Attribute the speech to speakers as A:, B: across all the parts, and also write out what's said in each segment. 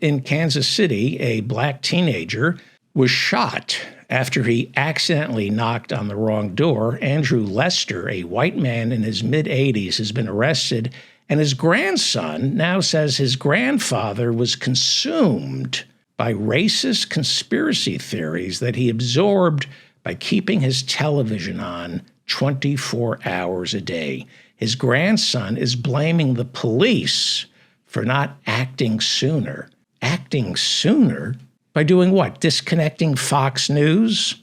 A: in Kansas City, a black teenager was shot after he accidentally knocked on the wrong door. Andrew Lester, a white man in his mid-80s, has been arrested, and his grandson now says his grandfather was consumed by racist conspiracy theories that he absorbed by keeping his television on 24 hours a day. His grandson is blaming the police for not acting sooner. Acting sooner? By doing what? Disconnecting Fox News?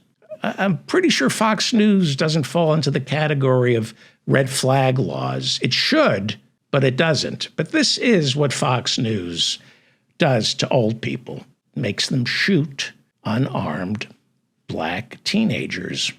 A: I'm pretty sure Fox News doesn't fall into the category of red flag laws. It should, but it doesn't. But this is what Fox News does to old people. It makes them shoot unarmed black teenagers.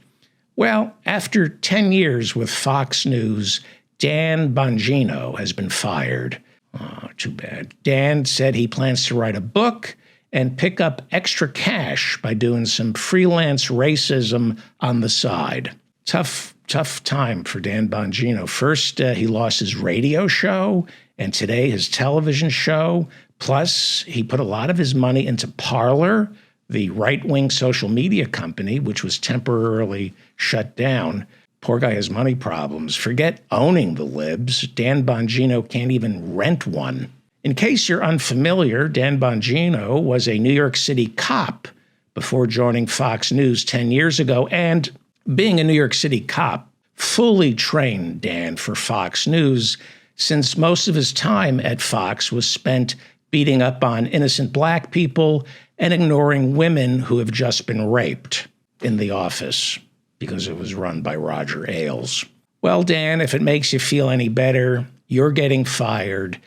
A: Well, after 10 years with Fox News, Dan Bongino has been fired. Oh, too bad. Dan said he plans to write a book and pick up extra cash by doing some freelance racism on the side. Tough time for Dan Bongino. First, he lost his radio show, and today his television show. Plus, he put a lot of his money into Parler, the right-wing social media company, which was temporarily shut down. Poor guy has money problems. Forget owning the libs. Dan Bongino can't even rent one. In case you're unfamiliar, Dan Bongino was a New York City cop before joining Fox News 10 years ago. And being a New York City cop fully trained Dan for Fox News, since most of his time at Fox was spent beating up on innocent black people and ignoring women who have just been raped in the office because it was run by Roger Ailes. Well, Dan, if it makes you feel any better, you're getting fired.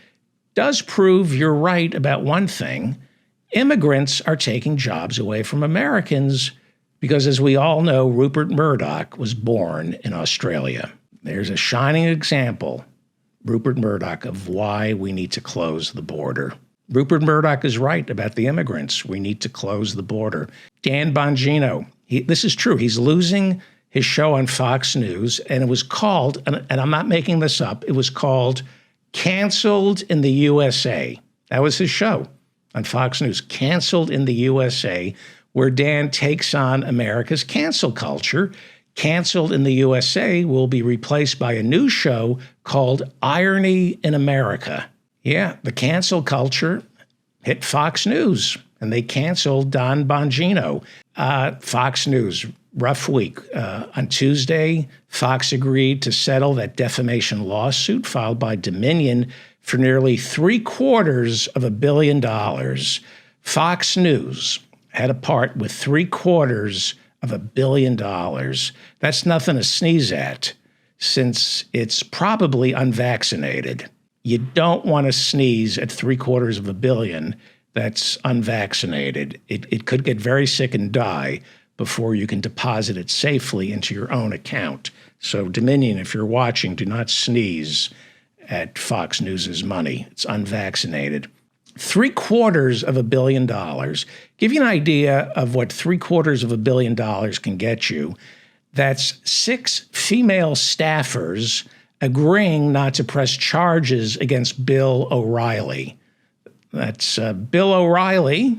A: Does prove you're right about one thing. Immigrants are taking jobs away from Americans because, as we all know, Rupert Murdoch was born in Australia. There's a shining example, Rupert Murdoch, of why we need to close the border. Rupert Murdoch is right about the immigrants. We need to close the border. Dan Bongino, this is true. He's losing his show on Fox News, and it was called, and I'm not making this up, it was called Canceled in the USA. That was his show on Fox News, Canceled in the USA, where Dan takes on America's cancel culture. Canceled in the USA will be replaced by a new show called Irony in America. Yeah, the cancel culture hit Fox News, and they canceled Don Bongino. Fox News, rough week. On Tuesday, Fox agreed to settle that defamation lawsuit filed by Dominion for nearly $750 million. Fox News had a part with $750 million. That's nothing to sneeze at, since it's probably unvaccinated. You don't want to sneeze at $750 million that's unvaccinated. It could get very sick and die before you can deposit it safely into your own account. So Dominion, if you're watching, do not sneeze at Fox News's money. It's unvaccinated. $750 million. Give you an idea of what $750 million can get you. That's 6 female staffers agreeing not to press charges against Bill O'Reilly. That's Bill O'Reilly,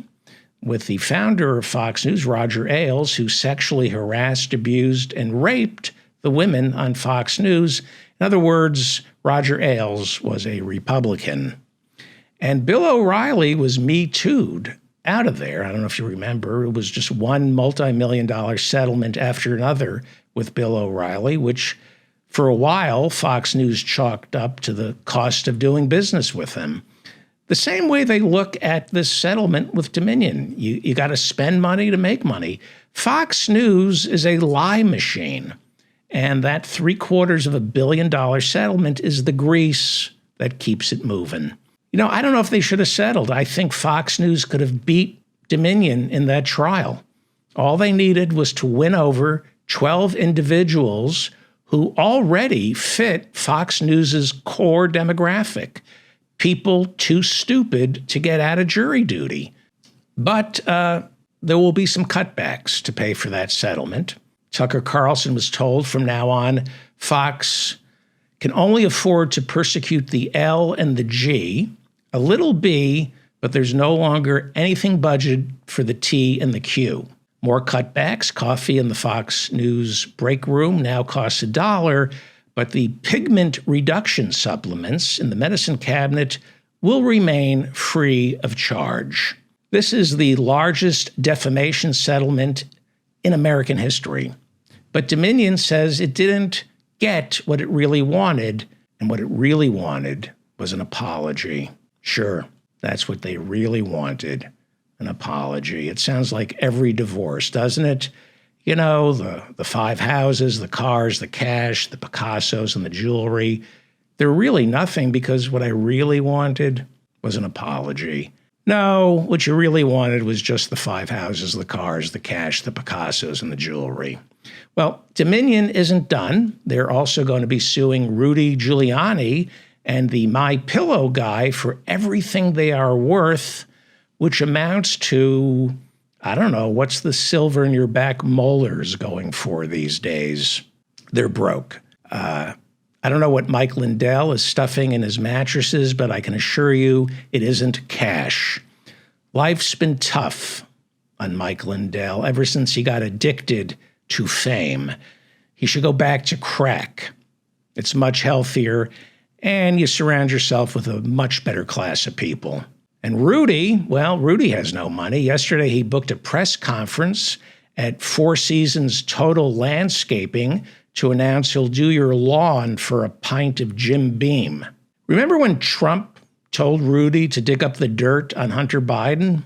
A: with the founder of Fox News, Roger Ailes, who sexually harassed, abused, and raped the women on Fox News. In other words, Roger Ailes was a Republican. And Bill O'Reilly was Me Too'd out of there. I don't know if you remember. It was just one multi-million-dollar settlement after another with Bill O'Reilly, which for a while Fox News chalked up to the cost of doing business with them. The same way they look at this settlement with Dominion. You got to spend money to make money. Fox News is a lie machine. And that $750 million settlement is the grease that keeps it moving. You know, I don't know if they should have settled. I think Fox News could have beat Dominion in that trial. All they needed was to win over 12 individuals who already fit Fox News's core demographic. People too stupid to get out of jury duty. But there will be some cutbacks to pay for that settlement. Tucker Carlson was told from now on, Fox can only afford to persecute the L and the G, a little B, but there's no longer anything budgeted for the T in the Q. More cutbacks. Coffee in the Fox News break room now costs $1, but the pigment reduction supplements in the medicine cabinet will remain free of charge. This is the largest defamation settlement in American history. But Dominion says it didn't get what it really wanted, and what it really wanted was an apology. Sure, that's what they really wanted, an apology. It sounds like every divorce, doesn't it? You know, the 5 houses, the cars, the cash, the Picassos, and the jewelry. They're really nothing because what I really wanted was an apology. No, what you really wanted was just the 5 houses, the cars, the cash, the Picassos, and the jewelry. Well, Dominion isn't done. They're also going to be suing Rudy Giuliani and the MyPillow guy for everything they are worth, which amounts to, I don't know, what's the silver in your back molars going for these days? They're broke. I don't know what Mike Lindell is stuffing in his mattresses, but I can assure you it isn't cash. Life's been tough on Mike Lindell ever since he got addicted to fame. He should go back to crack. It's much healthier, and you surround yourself with a much better class of people. And Rudy, well, Rudy has no money. Yesterday, he booked a press conference at Four Seasons Total Landscaping to announce he'll do your lawn for a pint of Jim Beam. Remember when Trump told Rudy to dig up the dirt on Hunter Biden?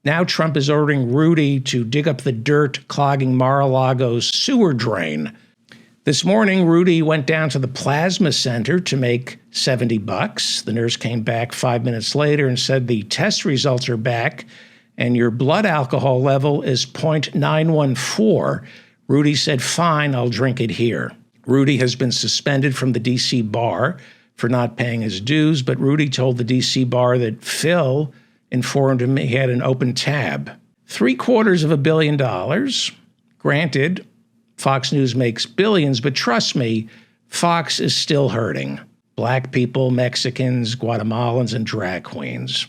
A: Now Trump is ordering Rudy to dig up the dirt clogging Mar-a-Lago's sewer drain. This morning, Rudy went down to the plasma center to make $70. The nurse came back 5 minutes later and said the test results are back and your blood alcohol level is 0.914. Rudy said, fine, I'll drink it here. Rudy has been suspended from the D.C. bar for not paying his dues, but Rudy told the D.C. bar that Phil informed him he had an open tab. $750 million. Granted, Fox News makes billions, but trust me, Fox is still hurting. Black people, Mexicans, Guatemalans, and drag queens.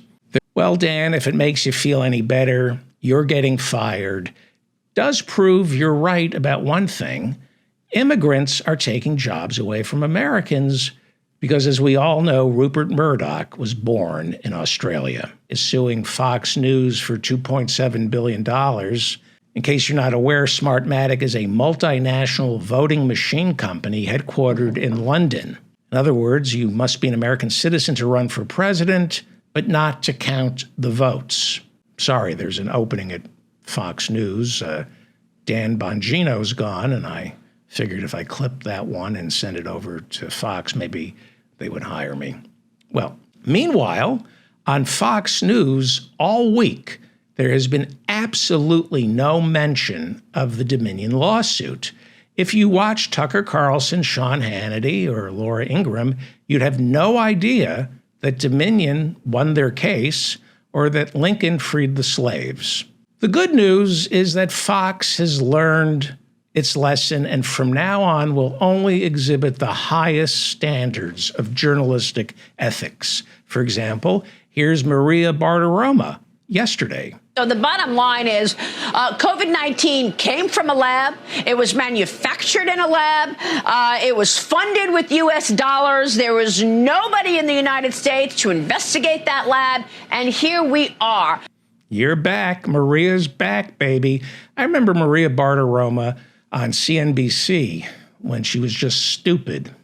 A: Well, Dan, if it makes you feel any better, you're getting fired. Does prove you're right about one thing. Immigrants are taking jobs away from Americans because, as we all know, Rupert Murdoch was born in Australia, is suing Fox News for $2.7 billion. In case you're not aware, Smartmatic is a multinational voting machine company headquartered in London. In other words, you must be an American citizen to run for president, but not to count the votes. Sorry, there's an opening at Fox News. Dan Bongino's gone, and I figured if I clipped that one and sent it over to Fox, maybe they would hire me. Well, meanwhile, on Fox News all week, there has been absolutely no mention of the Dominion lawsuit. If you watch Tucker Carlson, Sean Hannity, or Laura Ingraham, you'd have no idea that Dominion won their case or that Lincoln freed the slaves. The good news is that Fox has learned its lesson and from now on will only exhibit the highest standards of journalistic ethics. For example, here's Maria Bartiromo yesterday.
B: So the bottom line is COVID-19 came from a lab. It was manufactured in a lab. It was funded with U.S. dollars. There was nobody in the United States to investigate that lab. And here we are.
A: You're back. Maria's back, baby. I remember Maria Bartiromo on CNBC when she was just stupid.